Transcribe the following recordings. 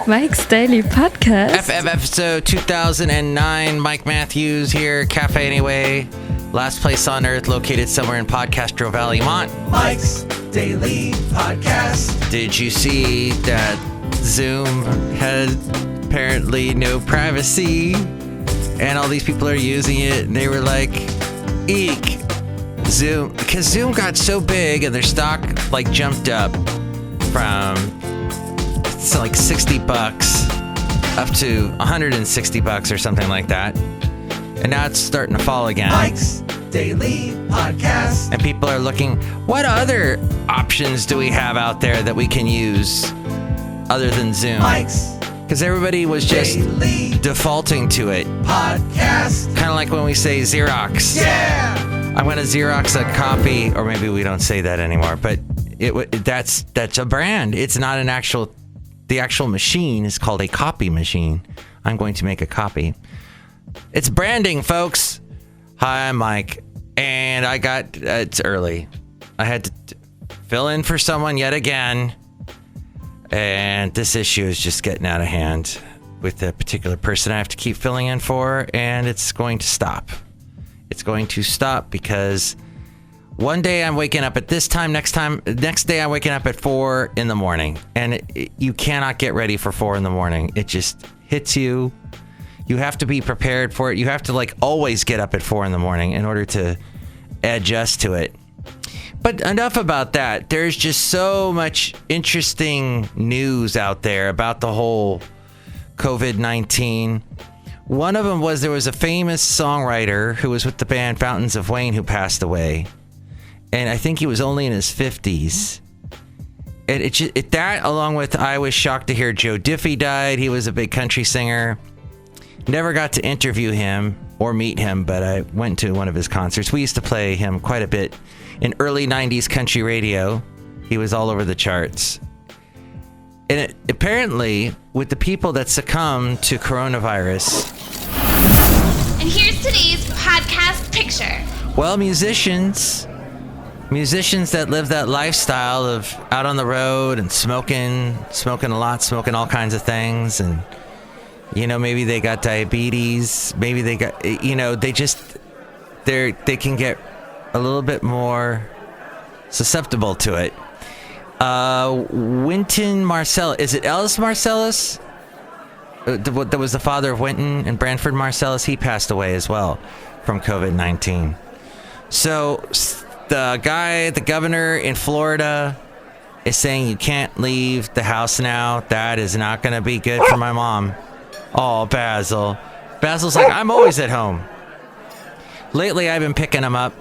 Mike's Daily Podcast. Episode 2009. Mike Matthews here, Cafe Anyway. Last place on earth, located somewhere in Podcastro Valley, Mont. Mike's Daily Podcast. Did you see that Zoom has apparently no privacy? And all these people are using it, and they were like, eek. Zoom, because Zoom got so big and their stock like jumped up from like $60 up to $160 or something like that. And now it's starting to fall again. Mike's Daily Podcast. And people are looking, what other options do we have out there that we can use other than Zoom? Mike's Because everybody was just Daily defaulting to it. Podcast. Kind of like when we say Xerox. Yeah. I'm going to Xerox a copy, or maybe we don't say that anymore, but that's a brand. It's not an actual, the actual machine is called a copy machine. I'm going to make a copy. It's branding, folks. Hi, I'm Mike, and it's early. I had to fill in for someone yet again, and this issue is just getting out of hand with a particular person I have to keep filling in for, and it's going to stop. It's going to stop because one day I'm waking up at this time, next day I'm waking up at 4 in the morning, and you cannot get ready for 4 in the morning. It just hits you. You have to be prepared for it. You have to like always get up at 4 in the morning in order to adjust to it. But enough about that. There's just so much interesting news out there about the whole COVID-19. One of them was there was a famous songwriter who was with the band Fountains of Wayne who passed away. And I think he was only in his 50s. And that, along with I was shocked to hear Joe Diffie died. He was a big country singer. Never got to interview him or meet him, but I went to one of his concerts. We used to play him quite a bit in early 90s country radio. He was all over the charts. And apparently, with the people that succumbed to coronavirus. And here's today's podcast picture. Well, musicians that live that lifestyle of out on the road and smoking a lot, smoking all kinds of things. And, you know, maybe they got diabetes. Maybe they got, you know, they can get a little bit more susceptible to it. Wynton Marsalis. Is it Ellis Marsalis? That was the father of Wynton and Branford Marsalis. He passed away as well from COVID-19. So the governor in Florida is saying you can't leave the house now. That is not going to be good for my mom. Oh, Basil. Basil's like, I'm always at home. Lately, I've been picking him up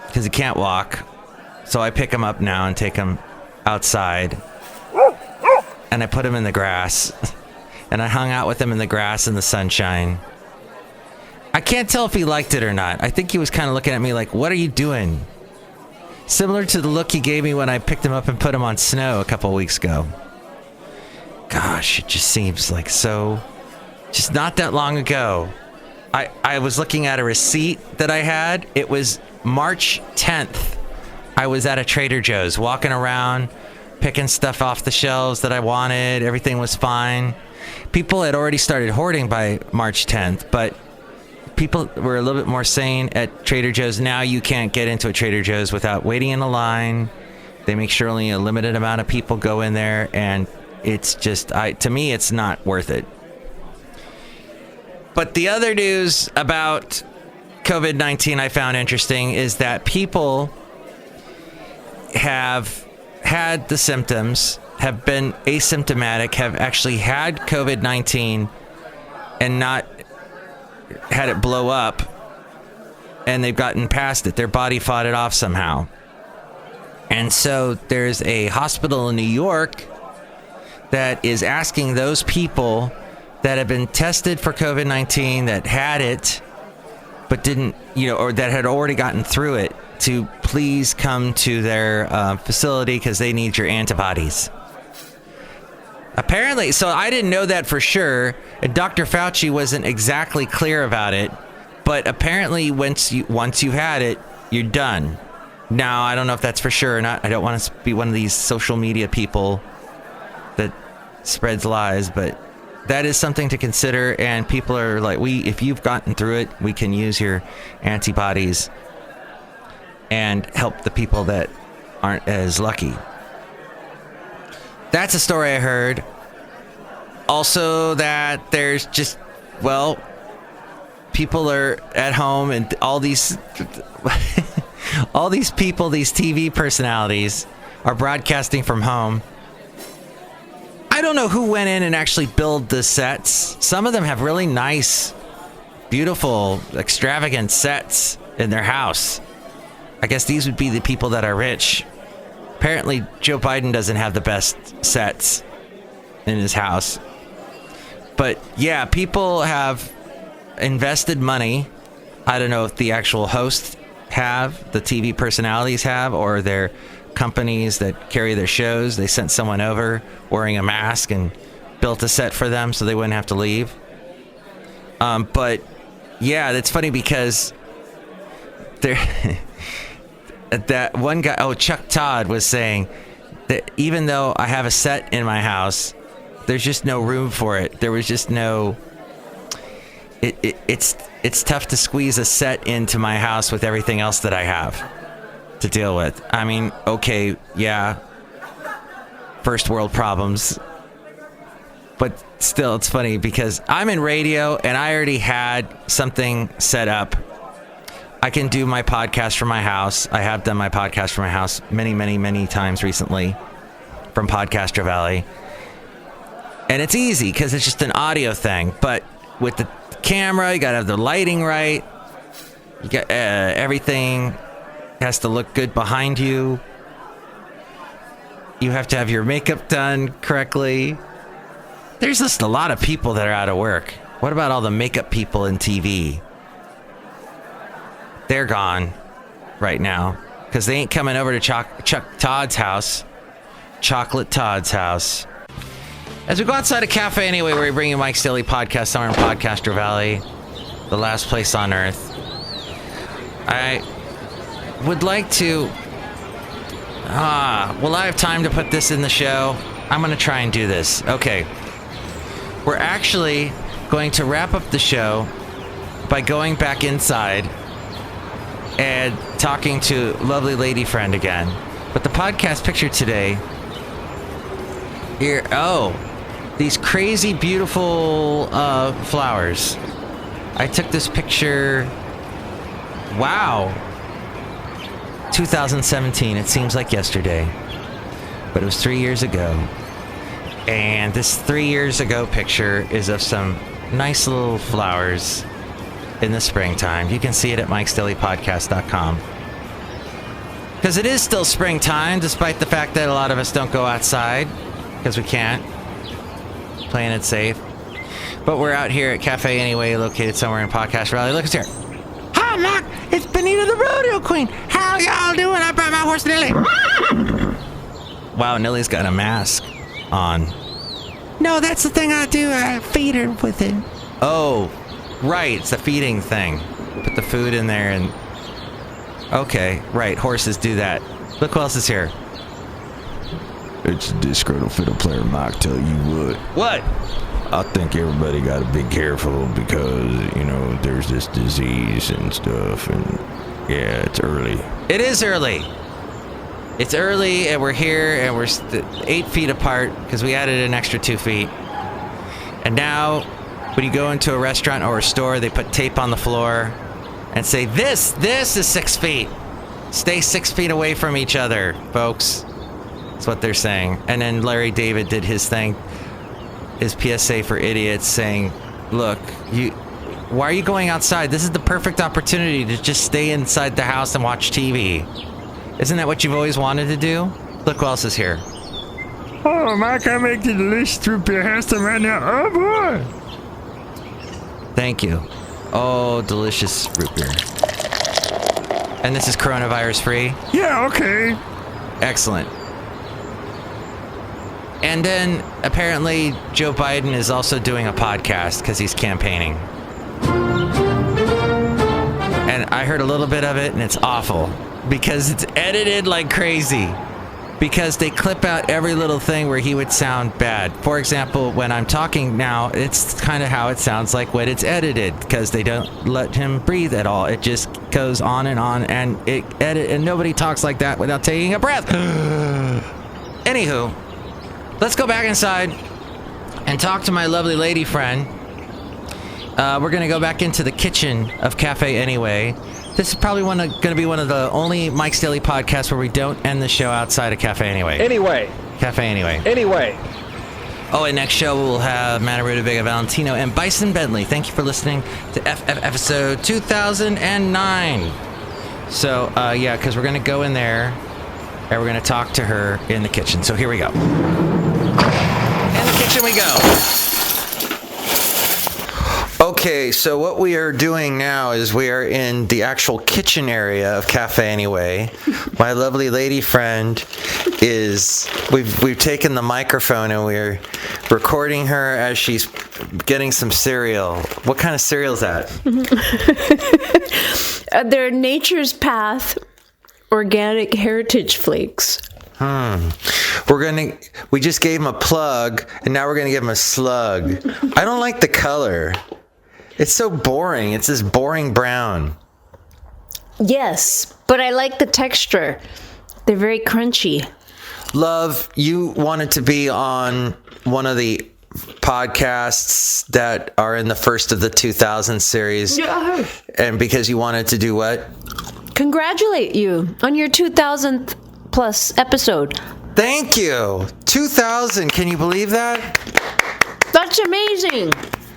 because he can't walk. So I pick him up now and take him outside, and I put him in the grass, and I hung out with him in the grass in the sunshine. I can't tell if he liked it or not. I think he was kind of looking at me like, what are you doing? Similar to the look he gave me when I picked him up and put him on snow a couple weeks ago. Gosh, it just seems like just not that long ago. I was looking at a receipt that I had. It was March 10th. I was at a Trader Joe's walking around, picking stuff off the shelves that I wanted. Everything was fine. People had already started hoarding by March 10th, but people were a little bit more sane at Trader Joe's. Now you can't get into a Trader Joe's without waiting in a line. They make sure only a limited amount of people go in there, and it's just, to me, it's not worth it. But the other news about COVID-19 I found interesting is that people have had the symptoms, have been asymptomatic, have actually had COVID-19 and not had it blow up, and they've gotten past it. Their body fought it off somehow. And so there's a hospital in New York that is asking those people that have been tested for COVID-19 that had it but didn't, or that had already gotten through it, to please come to their facility because they need your antibodies. Apparently, so I didn't know that for sure. And Dr. Fauci wasn't exactly clear about it, but apparently once you had it, you're done. Now, I don't know if that's for sure or not. I don't want to be one of these social media people that spreads lies, but that is something to consider. And people are like, if you've gotten through it, we can use your antibodies and help the people that aren't as lucky. That's a story I heard. Also, that there's just, well, people are at home and all these people, these TV personalities are broadcasting from home. I don't know who went in and actually built the sets. Some of them have really nice, beautiful, extravagant sets in their house. I guess these would be the people that are rich. Apparently, Joe Biden doesn't have the best sets in his house. But yeah, people have invested money. I don't know if the actual hosts have, the TV personalities have, or their companies that carry their shows. They sent someone over wearing a mask and built a set for them so they wouldn't have to leave. But yeah, that's funny because that one guy, Chuck Todd, was saying that even though I have a set in my house, there's just no room for it. There was just no... It's tough to squeeze a set into my house with everything else that I have to deal with. I mean, okay, yeah, first world problems. But still, it's funny because I'm in radio and I already had something set up. I can do my podcast from my house. I have done my podcast from my house many, many, many times recently from Podcaster Valley. And it's easy because it's just an audio thing. But with the camera, you got to have the lighting right. You got everything has to look good behind you. You have to have your makeup done correctly. There's just a lot of people that are out of work. What about all the makeup people in TV? They're gone right now because they ain't coming over to Chuck Todd's house. Chocolate Todd's house. As we go outside a cafe anyway, where we bring you Mike's Daily Podcast somewhere in Podcaster Valley, the last place on earth. I would like to... will I have time to put this in the show? I'm going to try and do this. Okay. We're actually going to wrap up the show by going back inside and talking to lovely lady friend again. But the podcast picture today... Here, these crazy beautiful flowers. I took this picture, wow, 2017. It seems like yesterday, but it was 3 years ago. And this 3 years ago picture is of some nice little flowers in the springtime. You can see it at mikesdailypodcast.com. Because it is still springtime, despite the fact that a lot of us don't go outside because we can't. Playing it safe. But we're out here at Cafe Anyway, located somewhere in Podcast Valley. Look, it's here. Hi, Mac. It's Benita the Rodeo Queen. How y'all doing? I brought my horse Nilly. Wow, Nilly's got a mask on. No, that's the thing I do. I feed her with it. Oh, right. It's a feeding thing. Put the food in there and... Okay, right. Horses do that. Look who else is here. It's a Disgruntled Fiddle Player, Mike. Tell you What? I think everybody got to be careful because, there's this disease and stuff, and yeah, it's early. It is early. It's early, and we're here, and we're 8 feet apart because we added an extra 2 feet. And now, when you go into a restaurant or a store, they put tape on the floor and say, this is 6 feet. Stay 6 feet away from each other, folks. That's what they're saying. And then Larry David did his thing, his PSA for idiots, saying, look, why are you going outside? This is the perfect opportunity to just stay inside the house and watch TV. Isn't that what you've always wanted to do? Look who else is here. Oh, Mike, I make the delicious root beer Haston right now. Oh, boy. Thank you. Oh, delicious root beer. And this is coronavirus free? Yeah, okay. Excellent. And then, apparently, Joe Biden is also doing a podcast because he's campaigning. And I heard a little bit of it, and it's awful because it's edited like crazy. because they clip out every little thing where he would sound bad. For example, when I'm talking now, it's kind of how it sounds like when it's edited, because they don't let him breathe at all. It just goes on, and and nobody talks like that without taking a breath. Anywho, let's go back inside and talk to my lovely lady friend. We're going to go back into the kitchen of Cafe Anyway. This is probably going to be one of the only Mike's Daily podcasts where we don't end the show outside of Cafe Anyway. Cafe Anyway. Oh, and next show we'll have Madame Rootabega, Valentino, and Bison Bentley. Thank you for listening to FF episode 2009. So, because we're going to go in there and we're going to talk to her in the kitchen. So here we go. In the kitchen we go. Okay, so what we are doing now is we are in the actual kitchen area of Cafe Anyway. My lovely lady friend we've taken the microphone and we're recording her as she's getting some cereal. What kind of cereal is that? They're Nature's Path Organic Heritage Flakes. We just gave him a plug, and now we're gonna give him a slug. I don't like the color. It's so boring. It's this boring brown. Yes, but I like the texture. They're very crunchy. Love, you wanted to be on one of the podcasts that are in the first of the 2000 series. Yeah. And because you wanted to do what? Congratulate you on your 2000th plus episode. Thank you. 2000. Can you believe that? That's amazing.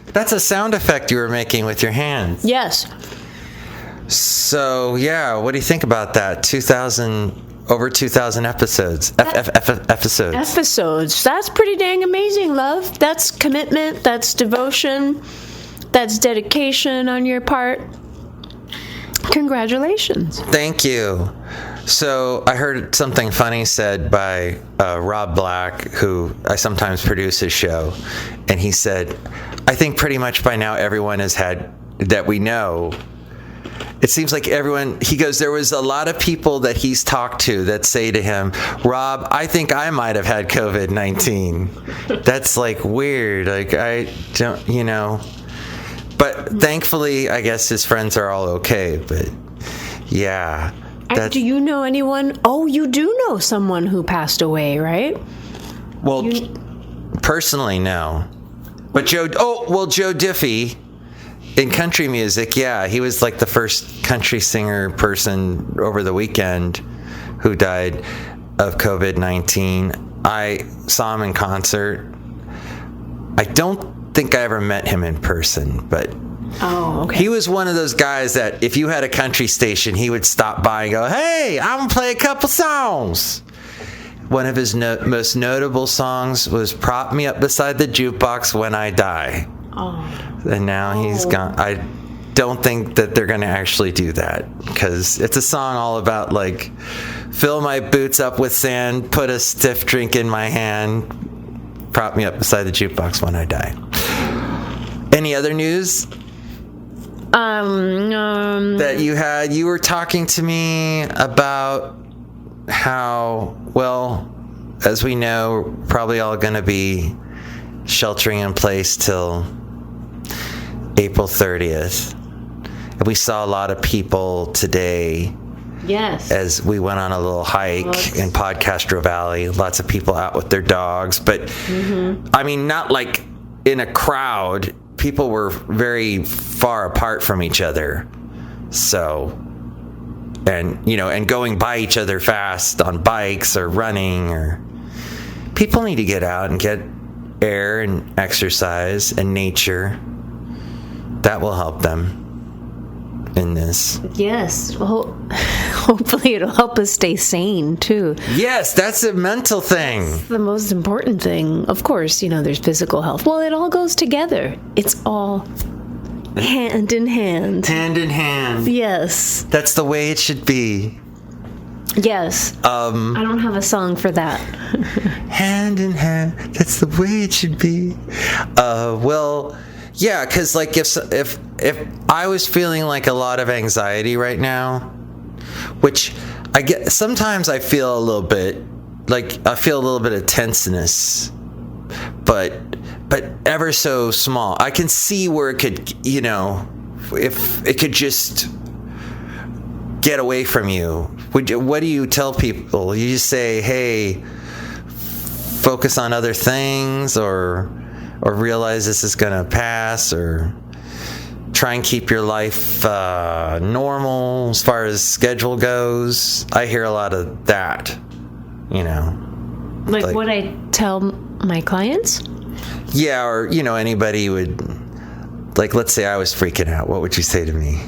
That's a sound effect you were making with your hands. Yes. So, yeah, what do you think about that? Over 2,000 episodes. Episodes. Episodes. That's pretty dang amazing, love. That's commitment. That's devotion. That's dedication on your part. Congratulations. Thank you. So I heard something funny said by Rob Black, who I sometimes produce his show, and he said, I think pretty much by now everyone has had, that we know, it seems like everyone, he goes, there was a lot of people that he's talked to that say to him, Rob, I think I might have had COVID-19. That's like weird. Like, I don't, but thankfully, I guess his friends are all okay, but yeah. Do you know anyone? Oh, you do know someone who passed away, right? Well, personally, no. But Joe Diffie in country music, yeah, he was like the first country singer person over the weekend who died of COVID-19. I saw him in concert. I don't think I ever met him in person, but oh, okay. He was one of those guys that if you had a country station, he would stop by and go, hey, I'm going to play a couple songs. One of his most notable songs was Prop Me Up Beside the Jukebox When I Die. Oh. And now he's gone. I don't think that they're going to actually do that, because it's a song all about, like, fill my boots up with sand, put a stiff drink in my hand, prop me up beside the jukebox when I die. Any other news? That you had? You were talking to me about how, well, as we know, we're probably all going to be sheltering in place till April 30th. And we saw a lot of people today. Yes. As we went on a little hike in Podcastro Valley, lots of people out with their dogs, but I mean, not like in a crowd. People were very far apart from each other. So, and going by each other fast on bikes or running, or people need to get out and get air and exercise and nature. That will help them in this. Yes. Well, hopefully it'll help us stay sane too. Yes, that's a mental thing. That's the most important thing. Of course, there's physical health. Well, it all goes together. It's all hand in hand. Hand in hand. Yes. That's the way it should be. Yes. I don't have a song for that. Hand in hand. That's the way it should be. Well, yeah, because like if I was feeling like a lot of anxiety right now, which I get, sometimes I feel a little bit, like I feel a little bit of tenseness, but ever so small. I can see where it could, if it could just get away from you. What do you tell people? You just say, hey, focus on other things, or realize this is going to pass, or try and keep your life normal as far as schedule goes. I hear a lot of that, Like what I tell my clients? Yeah, or, anybody would, like, let's say I was freaking out. What would you say to me?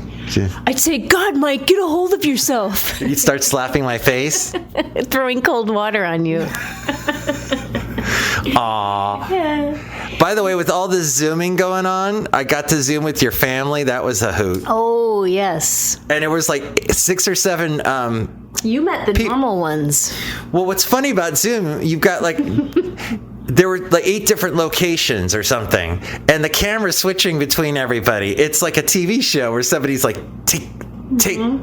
I'd say, God, Mike, get a hold of yourself. You'd start slapping my face? Throwing cold water on you. Aw. Yeah. By the way, with all this Zooming going on, I got to Zoom with your family. That was a hoot. Oh, yes. And it was like 6 or 7... you met the normal ones. Well, what's funny about Zoom, you've got like... There were like 8 different locations or something, and the camera's switching between everybody. It's like a TV show where somebody's like, take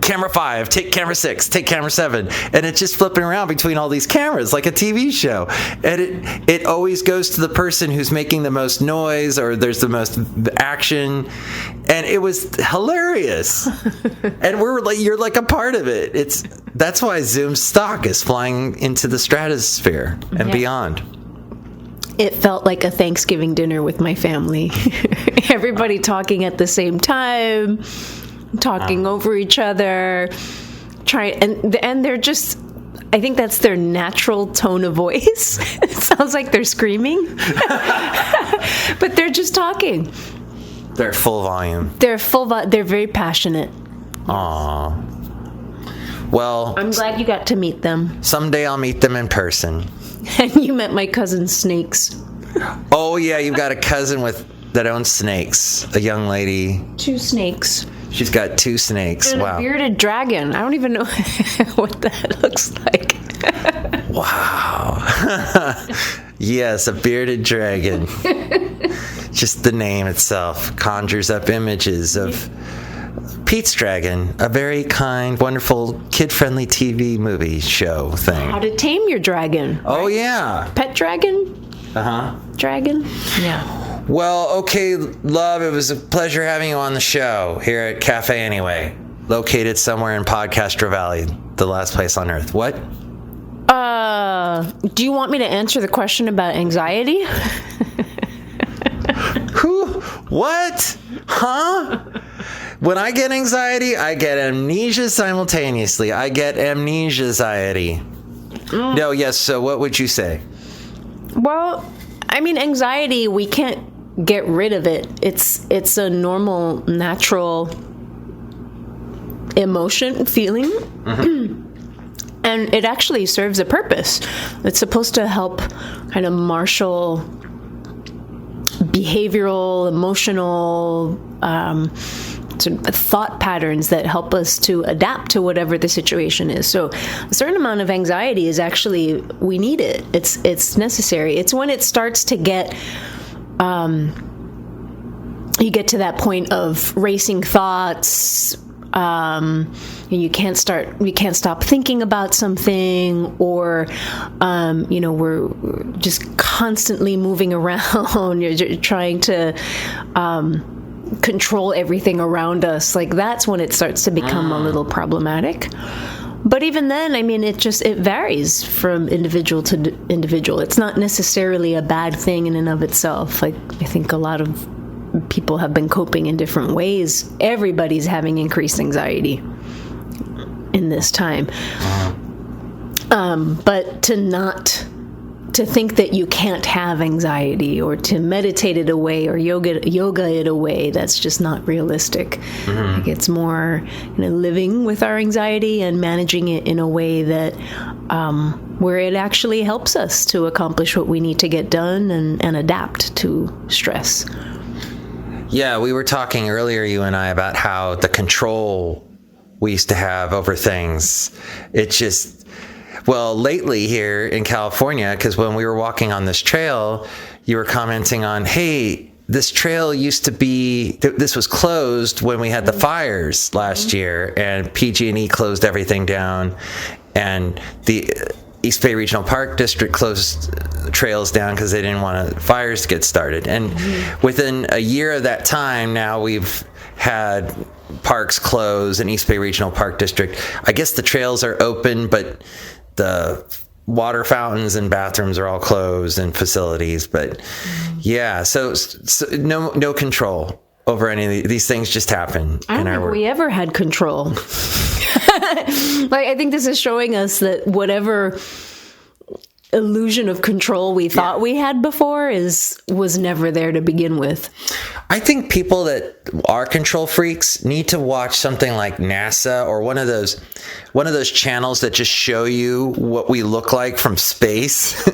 camera 5, take camera 6, take camera 7, and it's just flipping around between all these cameras like a TV show. And it always goes to the person who's making the most noise, or there's the most action, and it was hilarious. And you're like a part of it. That's why Zoom stock is flying into the stratosphere and beyond. It felt like a Thanksgiving dinner with my family. Everybody talking at the same time, talking over each other, and they're just, I think that's their natural tone of voice. It sounds like they're screaming, but they're just talking. They're full volume. They're very passionate. Aww. Well, I'm glad you got to meet them. Someday I'll meet them in person. And you met my cousin Snakes. Oh yeah, you've got a cousin that owns snakes. A young lady. 2 snakes. She's got 2 snakes. And wow. A bearded dragon. I don't even know what that looks like. Wow. Yes, a bearded dragon. Just the name itself conjures up images of Pete's Dragon, a very kind, wonderful, kid-friendly TV movie show thing. How to Tame Your Dragon. Oh, yeah. Pet dragon? Uh-huh. Dragon? Yeah. Well, okay, love, it was a pleasure having you on the show here at Cafe Anyway, located somewhere in Podcastro Valley, the last place on earth. What? Do you want me to answer the question about anxiety? Who? What? Huh? When I get anxiety, I get amnesia simultaneously. I get amnesia-anxiety. No, yes, so what would you say? Well, I mean, anxiety, we can't get rid of it. It's a normal, natural emotion, feeling. Mm-hmm. And it actually serves a purpose. It's supposed to help kind of marshal behavioral, emotional, sort of thought patterns that help us to adapt to whatever the situation is. So a certain amount of anxiety is actually, we need it. It's necessary. It's when it starts to get, you get to that point of racing thoughts, you can't stop thinking about something, or we're just constantly moving around. You're trying to control everything around us. Like, that's when it starts to become a little problematic. But even then, I mean, it varies from individual to individual. It's not necessarily a bad thing in and of itself. Like, I think a lot of people have been coping in different ways. Everybody's having increased anxiety in this time. But to think that you can't have anxiety, or to meditate it away, or yoga it away, that's just not realistic. Mm-hmm. Like, it's more living with our anxiety and managing it in a way that where it actually helps us to accomplish what we need to get done and adapt to stress. Yeah, we were talking earlier, you and I, about how the control we used to have over things, lately here in California, because when we were walking on this trail, you were commenting on, hey, this trail used to be, this was closed when we had the fires last year, and PG&E closed everything down, and East Bay Regional Park District closed trails down because they didn't want fires to get started. And within a year of that time, now we've had parks close in East Bay Regional Park District. I guess the trails are open, but the water fountains and bathrooms are all closed and facilities. But yeah, so no control over any of these things. Just happen. I don't think we ever had control. Like, I think this is showing us that whatever illusion of control we thought we had before was never there to begin with. I think people that are control freaks need to watch something like NASA or one of those channels that just show you what we look like from space.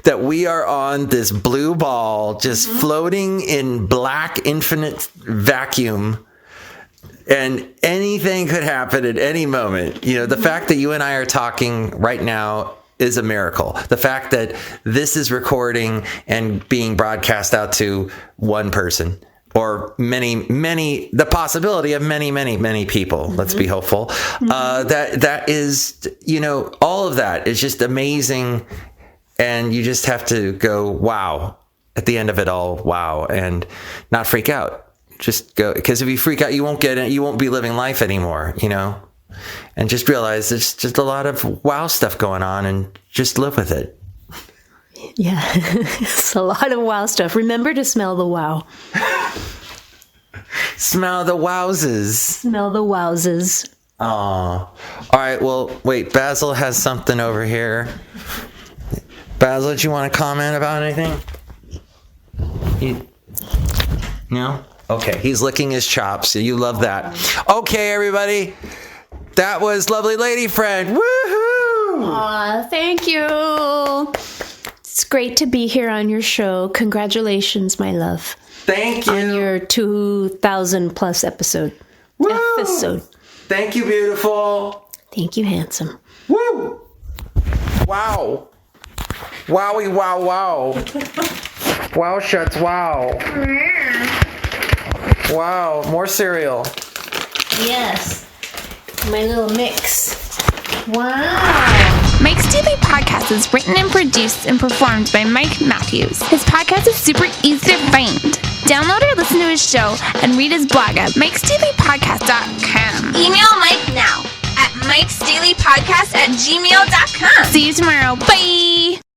That we are on this blue ball just floating in black infinite vacuum. And anything could happen at any moment. You know, the fact that you and I are talking right now is a miracle. The fact that this is recording and being broadcast out to one person or many, the possibility of many people. Let's be hopeful. That is, you know, all of that is just amazing. And you just have to go, wow, at the end of it all, wow, and not freak out. Just go, because if you freak out, you won't get it. You won't be living life anymore, you know, and just realize there's just a lot of wow stuff going on and just live with it. Yeah, it's a lot of wow stuff. Remember to smell the wow. Smell the wowzes. Smell the wowzes. Oh, all right. Well, wait, Basil has something over here. Basil, do you want to comment about anything? No? Okay, he's licking his chops. You love that. Okay, everybody. That was Lovely Lady Friend. Woohoo! Aw, thank you. It's great to be here on your show. Congratulations, my love. Thank you. On your 2,000 plus episode. Thank you, beautiful. Thank you, handsome. Woo! Wow. Wowie, wow, wow. Wow shuts, wow. Wow, more cereal. Yes. My little mix. Wow. Mike's Daily Podcast is written and produced and performed by Mike Matthews. His podcast is super easy to find. Download or listen to his show and read his blog at mikesdailypodcast.com. Email Mike now at mikesdailypodcast@gmail.com. See you tomorrow. Bye.